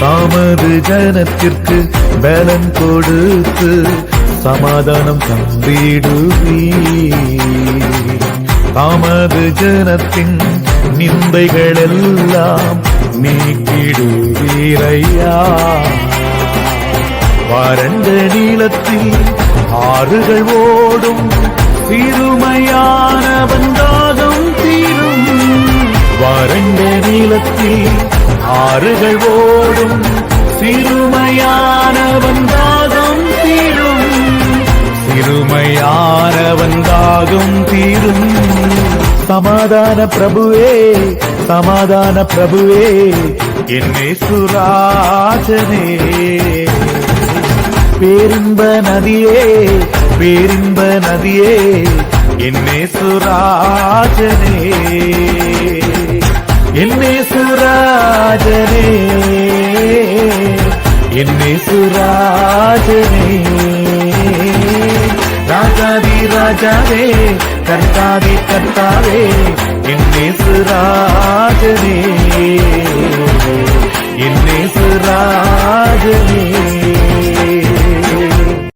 தாமது ஜனத்திற்கு பலன் கொடுத்து சமாதானம் தந்திடுவீ. தாமது ஜனத்தின் நிந்தைகளெல்லாம் நீக்கிடுவீரையா. வறண்ட நீளத்தில் ஆறுகள் ஓடும் சிறுமையானவன் தாகம் தீரும். வறண்ட நீளத்தில் ஆறுகள் ஓடும் சிறுமையானவன் தாகம் தீரும். சிறுமையானவன் தாகம் தீரும். சமாதான பிரபுவே, சமாதான பிரபுவே, என்னே சுராஜனே. பேரின்ப நதியே, பேரின்ப நதியே, என்னே சுராஜனே. என்னே சுராஜனே, என்னே சுராஜனே. ராஜாதி ராஜாவே, கர்த்தாதி கர்த்தாவே, என்னே சுராஜனே.